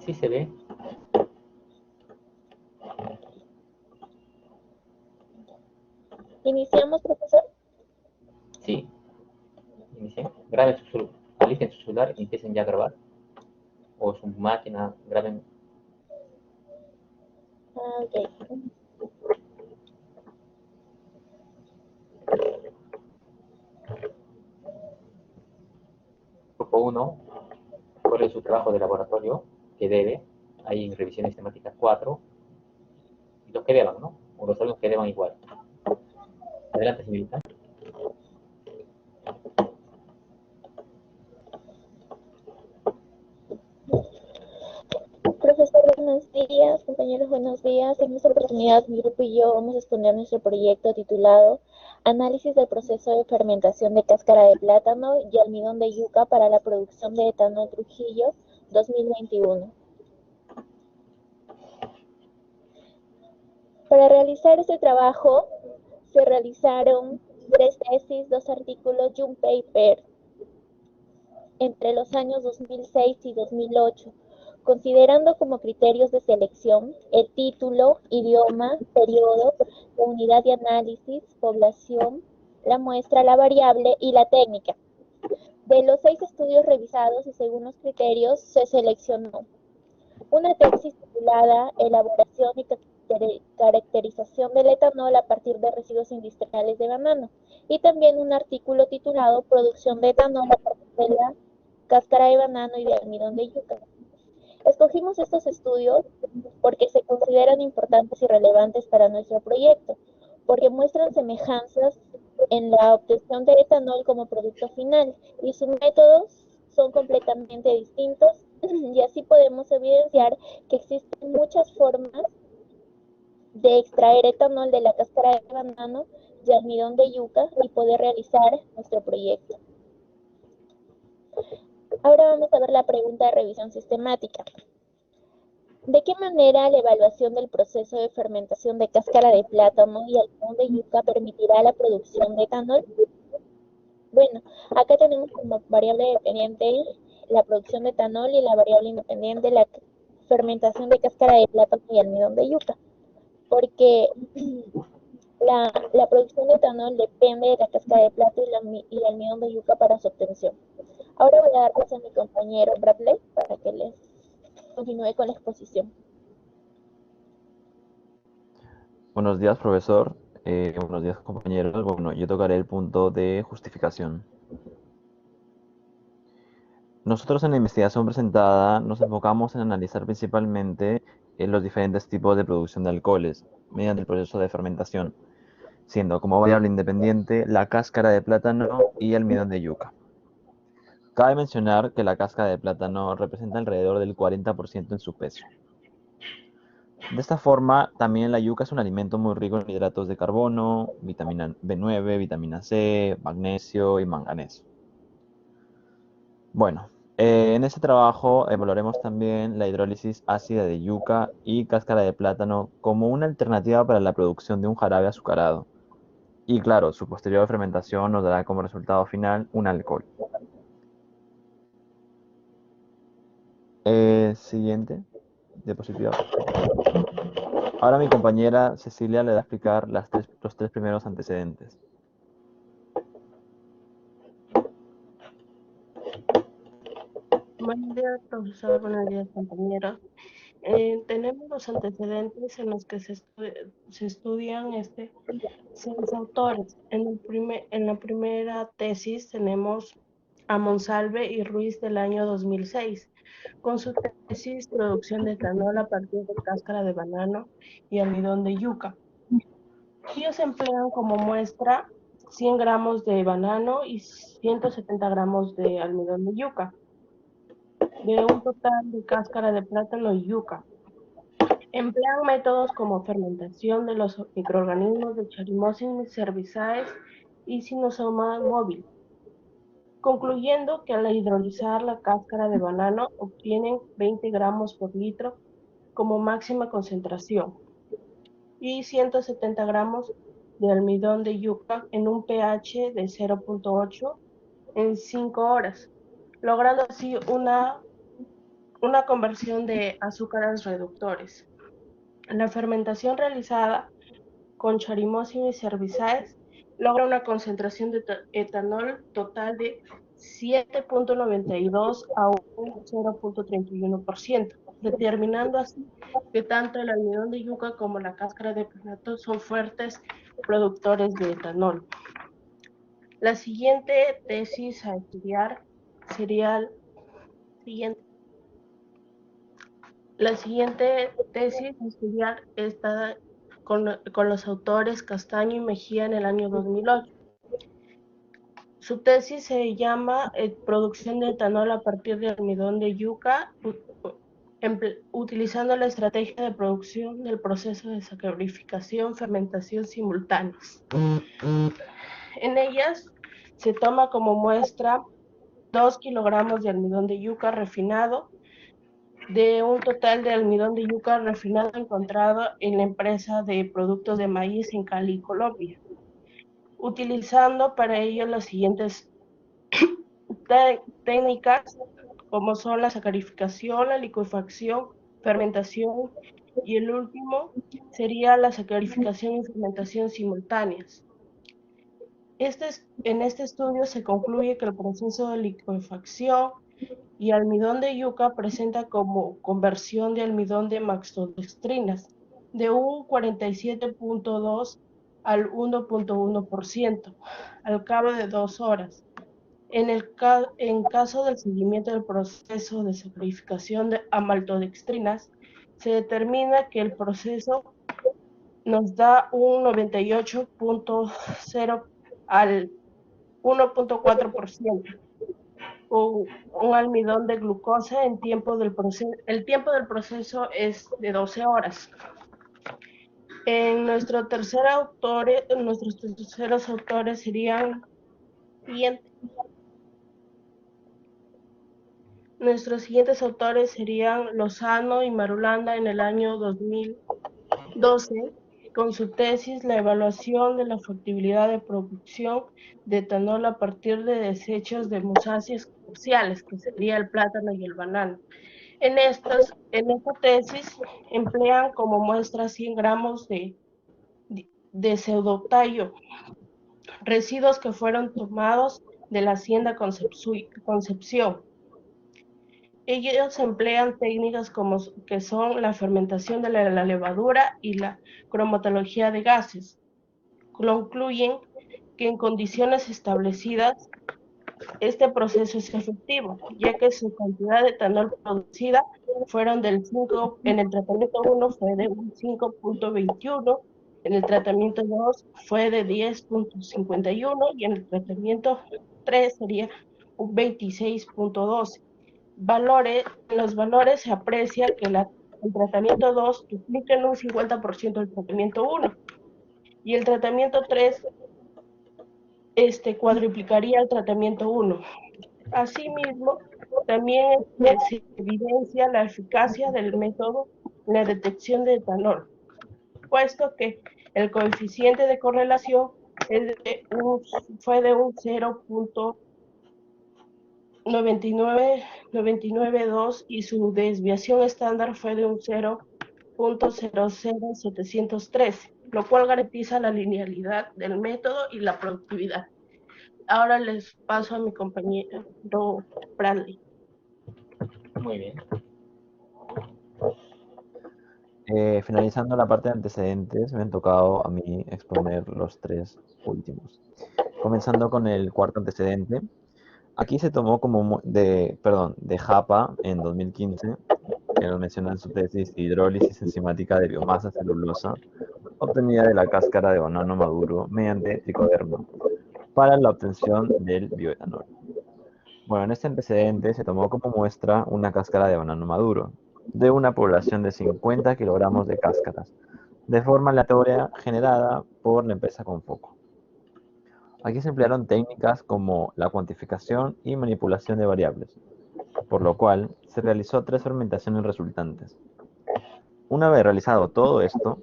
Sí se ve. ¿Iniciamos, profesor? Sí, inicien. Graben alisten su celular y empiecen ya a grabar. O su máquina, graben. Ah, ok. Grupo uno, cuál es su trabajo de laboratorio que debe. Hay en revisiones temáticas 4 y los que deban, ¿no? O los alumnos que deban igual. Adelante, señorita. Profesor, buenos días. Compañeros, buenos días. En esta oportunidad, mi grupo y yo vamos a exponer nuestro proyecto titulado Análisis del proceso de fermentación de cáscara de plátano y almidón de yuca para la producción de etanol Trujillo 2021. Para realizar este trabajo, se realizaron 3 tesis, 2 artículos y un paper entre los años 2006 y 2008, considerando como criterios de selección el título, idioma, periodo, la unidad de análisis, población, la muestra, la variable y la técnica. De los 6 estudios revisados y según los criterios, se seleccionó una tesis titulada Elaboración y caracterización del etanol a partir de residuos industriales de banano, y también un artículo titulado Producción de etanol a partir de la cáscara de banano y de almidón de yuca. Escogimos estos estudios porque se consideran importantes y relevantes para nuestro proyecto, porque muestran semejanzas en la obtención de etanol como producto final y sus métodos son completamente distintos y así podemos evidenciar que existen muchas formas de extraer etanol de la cáscara de banano y almidón de yuca y poder realizar nuestro proyecto. Ahora vamos a ver la pregunta de revisión sistemática. ¿De qué manera la evaluación del proceso de fermentación de cáscara de plátano y almidón de yuca permitirá la producción de etanol? Bueno, acá tenemos como variable dependiente la producción de etanol y la variable independiente la fermentación de cáscara de plátano y almidón de yuca, porque la producción de etanol depende de la cáscara de plátano y el almidón de yuca para su obtención. Ahora voy a dar paso a mi compañero Bradley para que les continúe con la exposición. Buenos días, profesor. Buenos días, compañeros. Bueno, yo tocaré el punto de justificación. Nosotros en la investigación presentada nos enfocamos en analizar principalmente los diferentes tipos de producción de alcoholes mediante el proceso de fermentación, siendo como variable independiente la cáscara de plátano y el almidón de yuca. Cabe mencionar que la cáscara de plátano representa alrededor del 40% en su peso. De esta forma, también la yuca es un alimento muy rico en hidratos de carbono, vitamina B9, vitamina C, magnesio y manganeso. Bueno, en este trabajo evaluaremos también la hidrólisis ácida de yuca y cáscara de plátano como una alternativa para la producción de un jarabe azucarado. Y claro, su posterior fermentación nos dará como resultado final un alcohol. Siguiente diapositiva. Ahora mi compañera Cecilia le va a explicar los tres primeros antecedentes. Buenos días, profesor. Buenos días, compañeros. Tenemos los antecedentes en los que se estudian 6 autores. En la primera tesis tenemos a Monsalve y Ruiz del año 2006, con su tesis Producción de etanol a partir de cáscara de banano y almidón de yuca. Ellos emplean como muestra 100 gramos de banano y 170 gramos de almidón de yuca, de un total de cáscara de plátano y yuca. Emplean métodos como fermentación de los microorganismos de Charinomyces cerevisiae y Sinosoma móvil, concluyendo que al hidrolizar la cáscara de banano obtienen 20 gramos por litro como máxima concentración y 170 gramos de almidón de yuca en un pH de 0.8 en 5 horas, logrando así una una conversión de azúcares reductores. La fermentación realizada con Charimosin y Cervisades logra una concentración de etanol total de 7.92 a un 0.31%, determinando así que tanto el almidón de yuca como la cáscara de planato son fuertes productores de etanol. La siguiente tesis a estudiar sería el siguiente. La siguiente tesis a estudiar está con los autores Castaño y Mejía en el año 2008. Su tesis se llama Producción de etanol a partir de almidón de yuca, utilizando la estrategia de producción del proceso de saccharificación, fermentación simultáneas. En ellas se toma como muestra 2 kilogramos de almidón de yuca refinado, de un total de almidón de yuca refinado encontrado en la empresa de productos de maíz en Cali, Colombia, utilizando para ello las siguientes técnicas, como son la saccharificación, la licuefacción, fermentación, y el último sería la saccharificación y fermentación simultáneas. En este estudio se concluye que el proceso de licuefacción y almidón de yuca presenta como conversión de almidón de maltodextrinas de un 47.2 al 1.1% al cabo de 2 horas. En caso del seguimiento del proceso de saccharificación a maltodextrinas, se determina que el proceso nos da un 98.0 al 1.4%, un almidón de glucosa en tiempo del proceso. El tiempo del proceso es de 12 horas. Nuestros terceros autores serían siguientes. Nuestros siguientes autores serían Lozano y Marulanda en el año 2012, con su tesis La evaluación de la factibilidad de producción de etanol a partir de desechos de musáceas comerciales, que sería el plátano y el banano. En esta tesis emplean como muestra 100 gramos de pseudotallo, residuos que fueron tomados de la hacienda Concepción. Ellos emplean técnicas que son la fermentación de la levadura y la cromatología de gases. Concluyen que en condiciones establecidas este proceso es efectivo, ya que su cantidad de etanol producida fueron en el tratamiento 1 fue de un 5.21, en el tratamiento 2 fue de 10.51 y en el tratamiento 3 sería un 26.12. En los valores se aprecia que el tratamiento 2 duplica en un 50% el tratamiento 1 y el tratamiento 3 cuadruplicaría el tratamiento 1. Asimismo, también se evidencia la eficacia del método en la detección de etanol, puesto que el coeficiente de correlación fue de un 0.992 y su desviación estándar fue de un 0.00713, lo cual garantiza la linealidad del método y la productividad. Ahora les paso a mi compañero Bradley. Muy bien. Finalizando la parte de antecedentes, me han tocado a mí exponer los 3 últimos. Comenzando con el cuarto antecedente. Aquí se tomó de Japa en 2015, que nos menciona en su tesis hidrólisis enzimática de biomasa celulosa obtenida de la cáscara de banano maduro mediante tricoderma para la obtención del bioetanol. Bueno, en este antecedente se tomó como muestra una cáscara de banano maduro de una población de 50 kilogramos de cáscaras, de forma aleatoria generada por la empresa Confoco. Aquí se emplearon técnicas como la cuantificación y manipulación de variables, por lo cual se realizó 3 fermentaciones resultantes. Una vez realizado todo esto,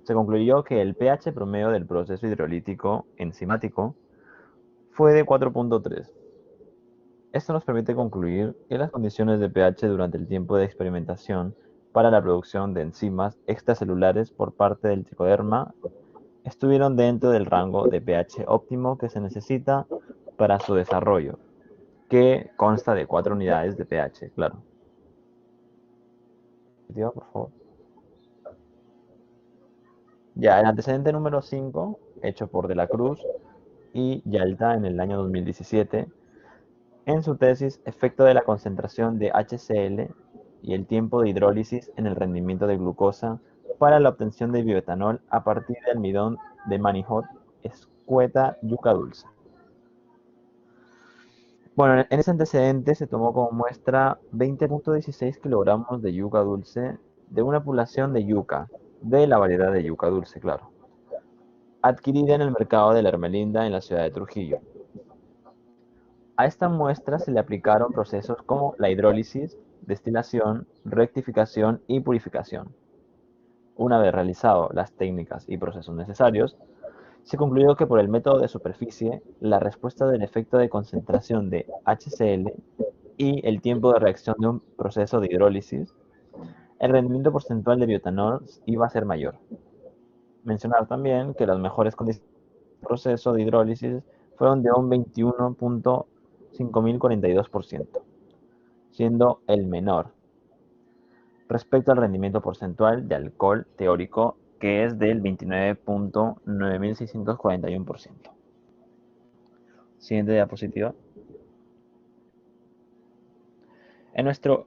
se concluyó que el pH promedio del proceso hidrolítico enzimático fue de 4.3. Esto nos permite concluir que las condiciones de pH durante el tiempo de experimentación para la producción de enzimas extracelulares por parte del tricoderma estuvieron dentro del rango de pH óptimo que se necesita para su desarrollo, que consta de 4 unidades de pH, claro. Por favor. Ya, el antecedente número 5, hecho por De la Cruz y Yalta en el año 2017, en su tesis Efecto de la concentración de HCl y el tiempo de hidrólisis en el rendimiento de glucosa para la obtención de bioetanol a partir de almidón de manihot, escueta, yuca dulce. Bueno, en ese antecedente se tomó como muestra 20.16 kilogramos de yuca dulce de una población de yuca, de la variedad de yuca dulce, claro, adquirida en el mercado de la Ermelinda en la ciudad de Trujillo. A esta muestra se le aplicaron procesos como la hidrólisis, destilación, rectificación y purificación. Una vez realizado las técnicas y procesos necesarios, se concluyó que por el método de superficie, la respuesta del efecto de concentración de HCl y el tiempo de reacción de un proceso de hidrólisis, el rendimiento porcentual de bioetanol iba a ser mayor. Mencionar también que las mejores condiciones del proceso de hidrólisis fueron de un 21.5042%, siendo el menor respecto al rendimiento porcentual de alcohol teórico, que es del 29.9641%. Siguiente diapositiva. En nuestro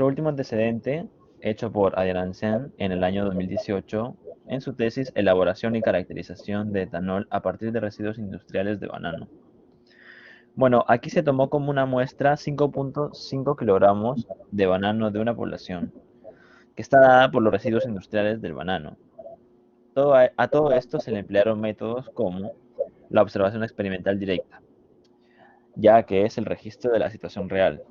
último antecedente, hecho por Adriansen en el año 2018, en su tesis Elaboración y caracterización de etanol a partir de residuos industriales de banano. Bueno, aquí se tomó como una muestra 5.5 kilogramos de banano de una población, que está dada por los residuos industriales del banano. A todo esto se le emplearon métodos como la observación experimental directa, ya que es el registro de la situación real,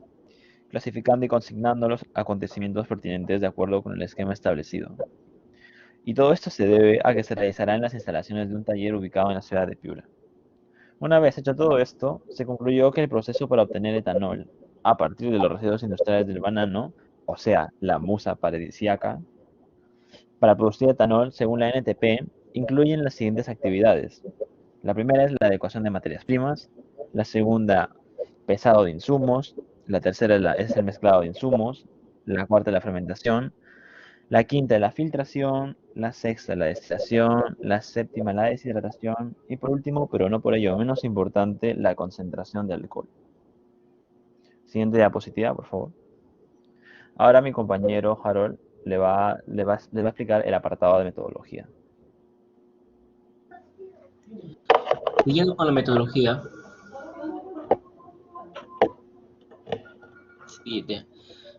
clasificando y consignando los acontecimientos pertinentes de acuerdo con el esquema establecido. Y todo esto se debe a que se realizará en las instalaciones de un taller ubicado en la ciudad de Piura. Una vez hecho todo esto, se concluyó que el proceso para obtener etanol a partir de los residuos industriales del banano, o sea, la musa paradisíaca, para producir etanol, según la NTP, incluyen las siguientes actividades. La primera es la adecuación de materias primas, la segunda, pesado de insumos, la tercera es el mezclado de insumos, la cuarta, la fermentación, la quinta, la filtración, la sexta, la destilación, la séptima, la deshidratación y por último, pero no por ello menos importante, la concentración de alcohol. Siguiente diapositiva, por favor. Ahora mi compañero Harold le va a explicar el apartado de metodología. Siguiendo con la metodología,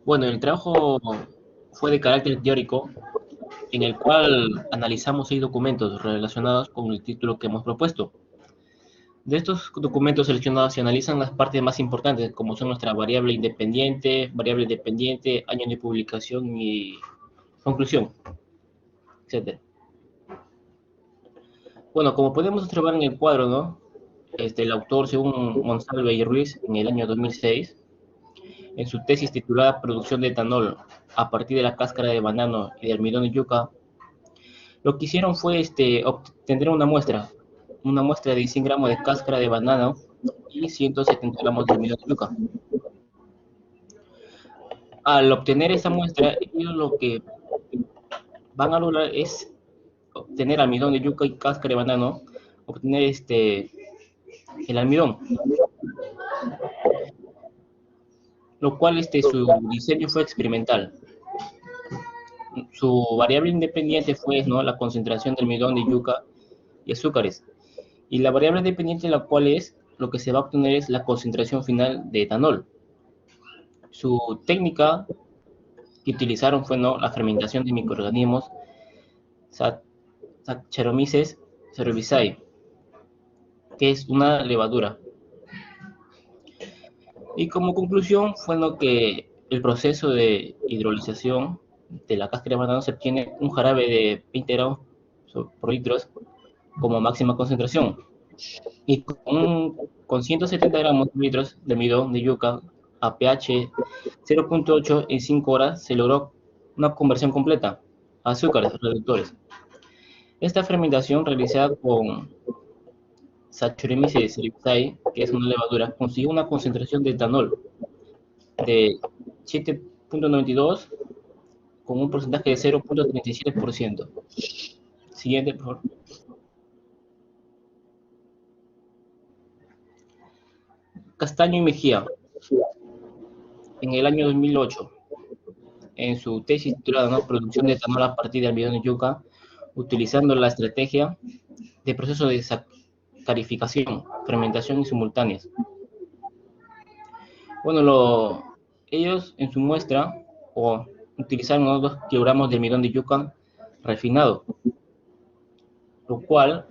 bueno, el trabajo fue de carácter teórico, en el cual analizamos 6 documentos relacionados con el título que hemos propuesto. De estos documentos seleccionados se analizan las partes más importantes, como son nuestra variable dependiente, año de publicación y conclusión, etc. Bueno, como podemos observar en el cuadro, ¿no? El autor, según Monsalve y Ruiz, en el año 2006, en su tesis titulada Producción de etanol a partir de la cáscara de banano y de almidón de yuca, lo que hicieron fue obtener una muestra de 100 gramos de cáscara de banano y 170 gramos de almidón de yuca. Al obtener esa muestra, ellos lo que van a lograr es obtener almidón de yuca y cáscara de banano, obtener el almidón, lo cual su diseño fue experimental. Su variable independiente fue, ¿no?, la concentración de almidón de yuca y azúcares. Y la variable dependiente, la cual es lo que se va a obtener es la concentración final de etanol. Su técnica que utilizaron fue, ¿no?, la fermentación de microorganismos Saccharomyces cerevisiae, que es una levadura. Y como conclusión fue lo que el proceso de hidrolización de la cáscara de banano se obtiene un jarabe de 20 gramos por litros como máxima concentración. Y con 170 gramos por litros de almidón de yuca a pH 0.8 en 5 horas se logró una conversión completa a azúcares reductores. Esta fermentación realizada con Saccharomyces cerevisiae, que es una levadura, consiguió una concentración de etanol de 7.92 con un porcentaje de 0.37%. Siguiente, por favor. Castaño y Mejía, en el año 2008, en su tesis titulada ¿no? Producción de etanol a partir de almidón de yuca, utilizando la estrategia de proceso de sacarificación, fermentación y simultáneas. Bueno, ellos en su muestra utilizaron unos 2 kilogramos de almidón de yuca refinado, lo cual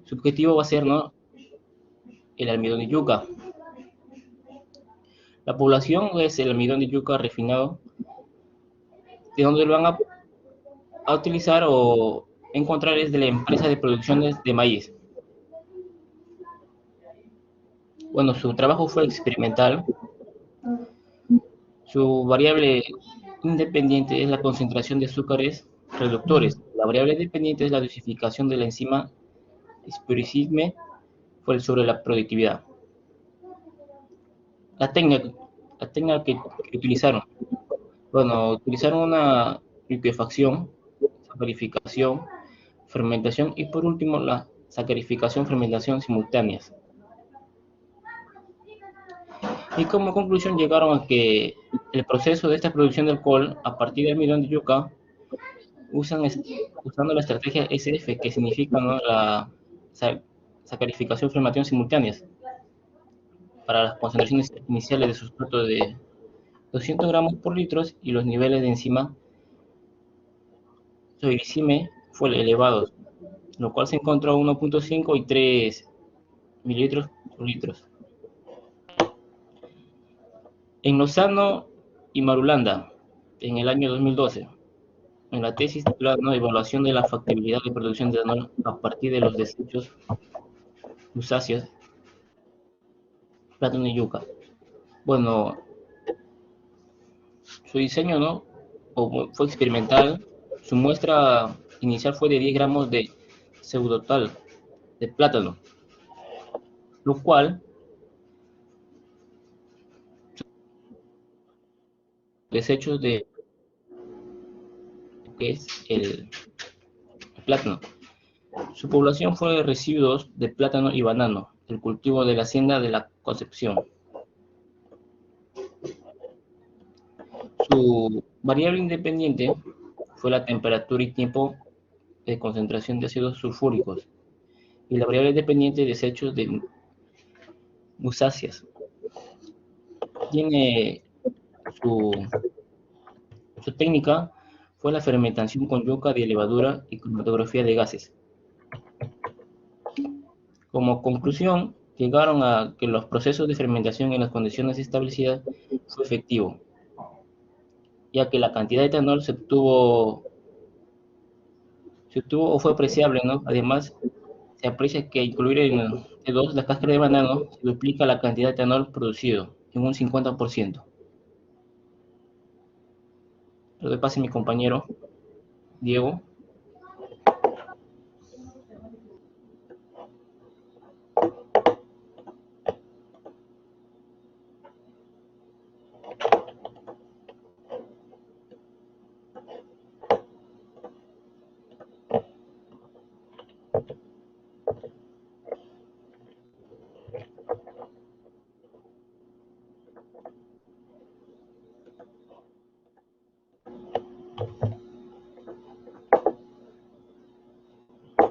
su objetivo va a ser ¿no? el almidón de yuca. La población es el almidón de yuca refinado, de donde lo van a utilizar o encontrar es de la empresa de producciones de maíz. Bueno, su trabajo fue experimental. Su variable independiente es la concentración de azúcares reductores. La variable dependiente es la dosificación de la enzima spiricime sobre la productividad. La técnica que utilizaron. Bueno, utilizaron una liquefacción, sacarificación, fermentación y por último la sacarificación, fermentación simultáneas. Y como conclusión llegaron a que el proceso de esta producción de alcohol a partir del almidón de yuca usando la estrategia SF, que significa ¿no? la sacarificación, fermentación simultáneas para las concentraciones iniciales de sustrato de 200 gramos por litro y los niveles de enzima soiricime fueron elevados, lo cual se encontró 1.5 y 3 mililitros por litro. En Lozano y Marulanda, en el año 2012, en la tesis titulada ¿no? Evaluación de la factibilidad de producción de etanol a partir de los desechos musáceos, plátano y yuca. Bueno, su diseño ¿no? fue experimental. Su muestra inicial fue de 10 gramos de pseudotal de plátano, lo cual desechos de que es el plátano. Su población fue de residuos de plátano y banano, el cultivo de la hacienda de la Concepción. Su variable independiente fue la temperatura y tiempo de concentración de ácidos sulfúricos y la variable dependiente de desechos de musáceas. Tiene su técnica fue la fermentación con yuca de levadura y cromatografía de gases. Como conclusión, llegaron a que los procesos de fermentación en las condiciones establecidas fue efectivo, ya que la cantidad de etanol se obtuvo o fue apreciable, ¿no? Además, se aprecia que incluir en el T2 la cáscara de banano se duplica la cantidad de etanol producido en un 50%. Lo que pasa a mi compañero Diego.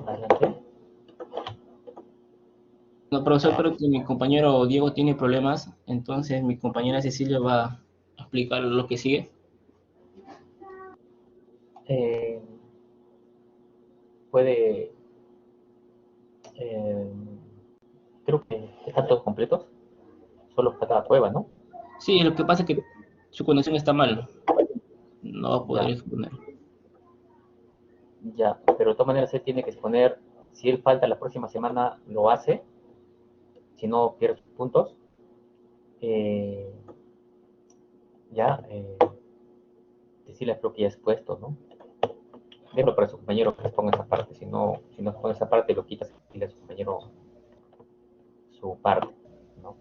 Adelante. No, profesor, creo que mi compañero Diego tiene problemas, entonces mi compañera Cecilia va a explicar lo que sigue. Puede, creo que están todos completos, solo falta la prueba, ¿no? Sí, lo que pasa es que su conexión está mal, no va a poder Ya. exponer. Ya, pero de todas maneras se tiene que exponer Si él falta la próxima semana, lo hace, si no pierde sus puntos, eh, ya decirle creo que ya es puesto, ¿no? Déjalo para su compañero que exponga esa parte, si no expone esa parte, lo quitas y dile a su compañero su parte, ¿no?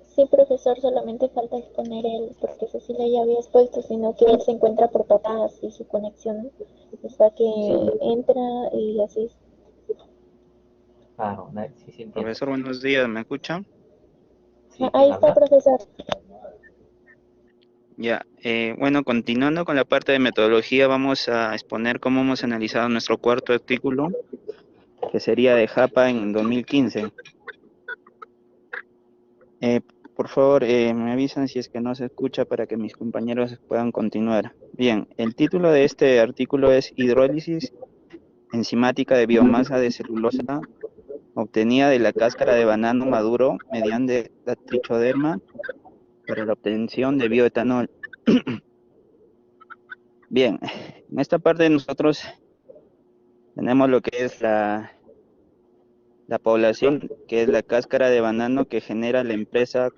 Sí, profesor, solamente falta exponer él, porque Cecilia ya había expuesto, sino que él se encuentra por patadas y su conexión está que Sí, entra y así. claro, sí, sí entiendo. Profesor, buenos días, ¿me escuchan? Sí, ¿quién Ahí está, habla? profesor. Ya, bueno, continuando con la parte de metodología, vamos a exponer cómo hemos analizado nuestro cuarto artículo, que sería de JAPA en 2015. Eh, por favor, me avisan si es que no se escucha para que mis compañeros puedan continuar. Bien, el título de este artículo es Hidrólisis enzimática de biomasa de celulosa obtenida de la cáscara de banano maduro mediante la trichoderma para la obtención de bioetanol. Bien, en esta parte nosotros tenemos lo que es la población, que es la cáscara de banano que genera la empresa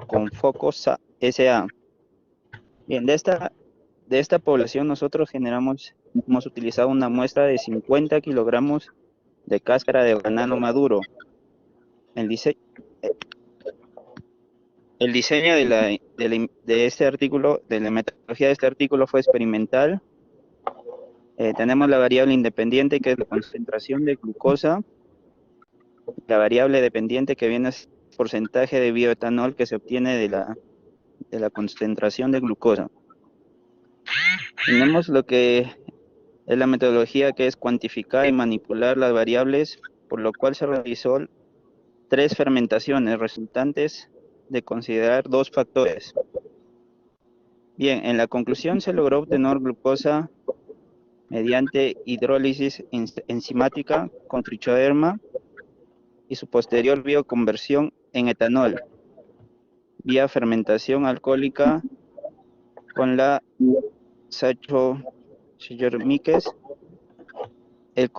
Confocos S.A. Bien, de esta población nosotros hemos utilizado una muestra de 50 kilogramos de cáscara de banano maduro. El diseño, de este artículo, de la metodología de este artículo fue experimental. Tenemos la variable independiente, que es la concentración de glucosa, la variable dependiente, que viene a ser el porcentaje de bioetanol que se obtiene de la concentración de glucosa. Tenemos lo que es la metodología, que es cuantificar y manipular las variables, por lo cual se realizó 3 fermentaciones resultantes de considerar 2 factores. Bien, en la conclusión se logró obtener glucosa mediante hidrólisis enzimática con trichoderma y su posterior bioconversión en etanol, vía fermentación alcohólica con la Saccharomyces. El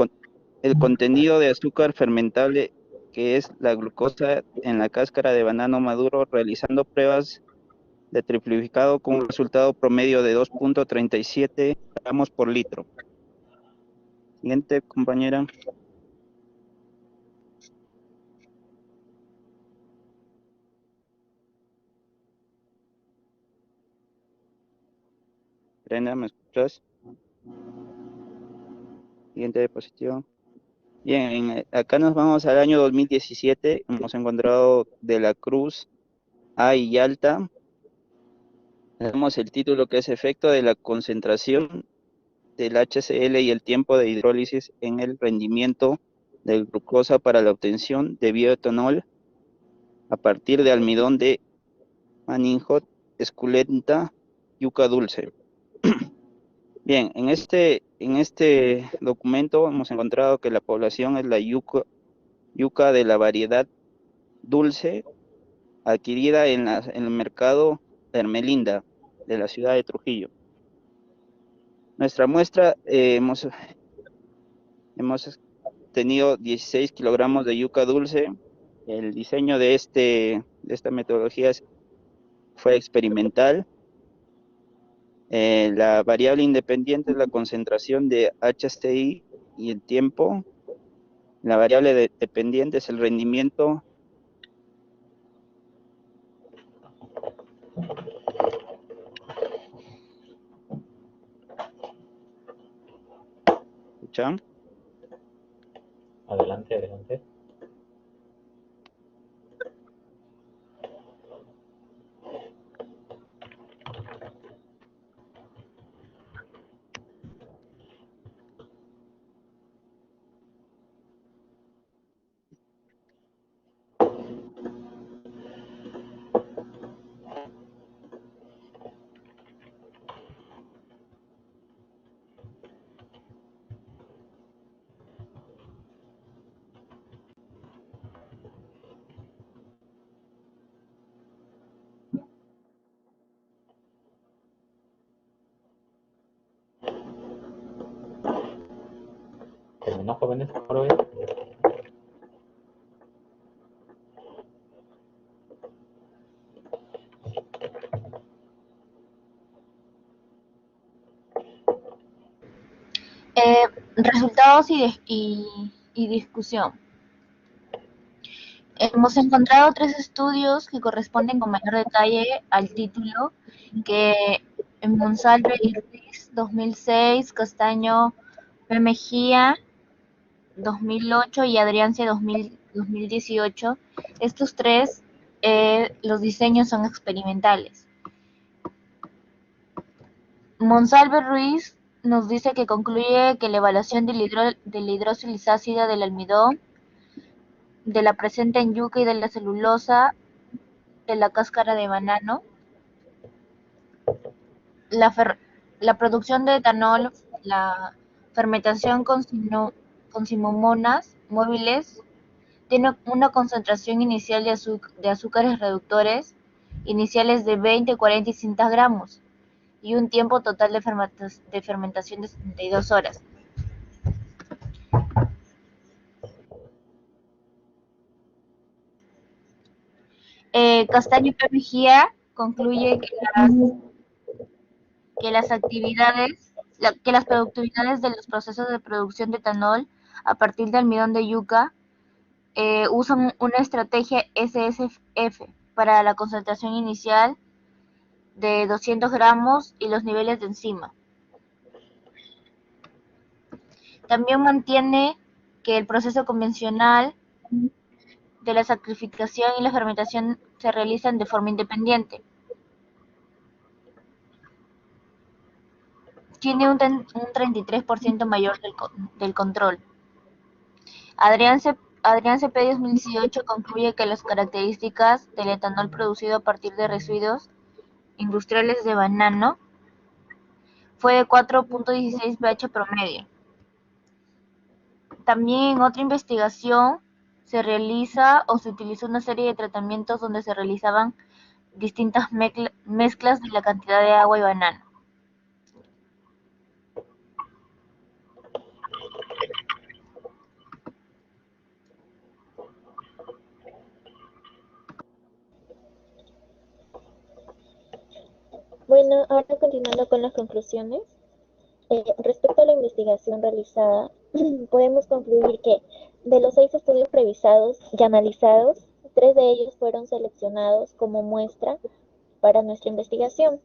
contenido de azúcar fermentable, que es la glucosa en la cáscara de banano maduro, realizando pruebas de triplificado con un resultado promedio de 2.37 gramos por litro. Siguiente, compañera. Brenda, ¿me escuchas? Siguiente diapositiva. Bien, acá nos vamos al año 2017. Hemos encontrado de la Cruz, A y Alta. Tenemos el título, que es efecto de la concentración del HCl y el tiempo de hidrólisis en el rendimiento de glucosa para la obtención de bioetanol a partir de almidón de manijot, esculenta, yuca dulce. Bien, en este documento hemos encontrado que la población es la yuca de la variedad dulce adquirida en el mercado de Ermelinda de la ciudad de Trujillo. Nuestra muestra, hemos tenido 16 kilogramos de yuca dulce. El diseño de esta metodología fue experimental. La variable independiente es la concentración de HCI y el tiempo. La variable dependiente es el rendimiento. ¿Escuchan? Adelante, adelante. ¿Terminó, jóvenes, por hoy? Resultados y discusión. Hemos encontrado 3 estudios que corresponden con mayor detalle al título, que en Monsalve y Ruiz 2006, Castaño P. Mejía 2008 y Adriance 2018. Estos 3, los diseños son experimentales. Monsalve Ruiz nos dice que concluye que la evaluación de la hidróxilis ácida del almidón, de la presente en yuca y de la celulosa de la cáscara de banano, la producción de etanol, la fermentación con simomonas móviles, tiene una concentración inicial de azúcares reductores iniciales de 20, 40 y 60 gramos y un tiempo total de fermentación de 72 horas. Castaño P. Mejía concluye que las productividades de los procesos de producción de etanol a partir de almidón de yuca usan una estrategia SSF para la concentración inicial de 200 gramos y los niveles de enzima. También mantiene que el proceso convencional de la sacrificación y la fermentación se realizan de forma independiente. Tiene un 33% mayor del control. Adriance P. 2018 concluye que las características del etanol producido a partir de residuos industriales de banano fue de 4.16 pH promedio. También en otra investigación se realiza o se utilizó una serie de tratamientos donde se realizaban distintas mezclas de la cantidad de agua y banano. Bueno, ahora continuando con las conclusiones. Respecto a la investigación realizada, podemos concluir que de los 6 estudios revisados y analizados, 3 de ellos fueron seleccionados como muestra para nuestra investigación.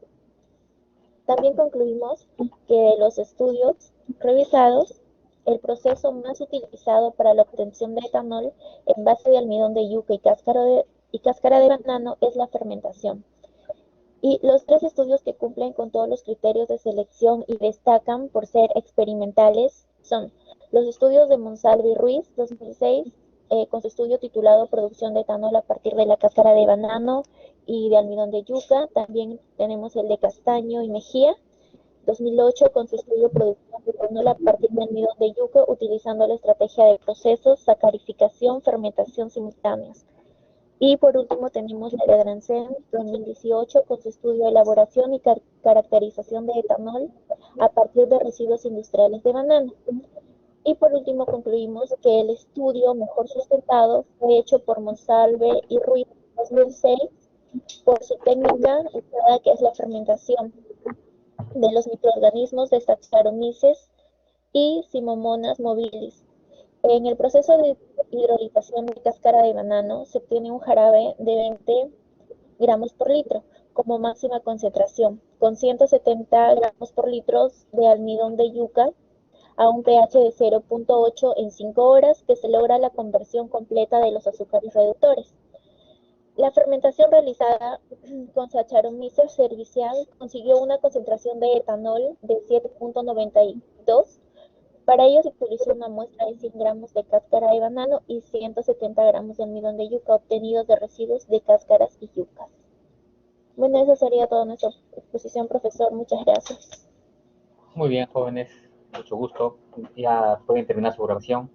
También concluimos que de los estudios revisados, el proceso más utilizado para la obtención de etanol en base de almidón de yuca y cáscara de banano es la fermentación. Y los 3 estudios que cumplen con todos los criterios de selección y destacan por ser experimentales son los estudios de Monsalve y Ruiz 2006, con su estudio titulado Producción de etanol a partir de la cáscara de banano y de almidón de yuca. También tenemos el de Castaño y Mejía 2008 con su estudio Producción de etanol a partir de almidón de yuca utilizando la estrategia de procesos, sacarificación, fermentación simultáneas. Y por último tenemos la de Adriance 2018 con su estudio de elaboración y caracterización de etanol a partir de residuos industriales de banano. Y por último concluimos que el estudio mejor sustentado fue hecho por Monsalve y Ruiz 2006 por su técnica usada, que es la fermentación de los microorganismos de Saccharomyces y Simomonas mobilis. En el proceso de hidrolización de cáscara de banano se obtiene un jarabe de 20 gramos por litro como máxima concentración, con 170 gramos por litro de almidón de yuca a un pH de 0.8 en 5 horas, que se logra la conversión completa de los azúcares reductores. La fermentación realizada con Saccharomyces cerevisiae consiguió una concentración de etanol de 7.92. Para ello se utilizó una muestra de 100 gramos de cáscara de banano y 170 gramos de almidón de yuca obtenidos de residuos de cáscaras y yucas. Bueno, eso sería toda nuestra exposición, profesor. Muchas gracias. Muy bien, jóvenes. Mucho gusto. Ya pueden terminar su grabación.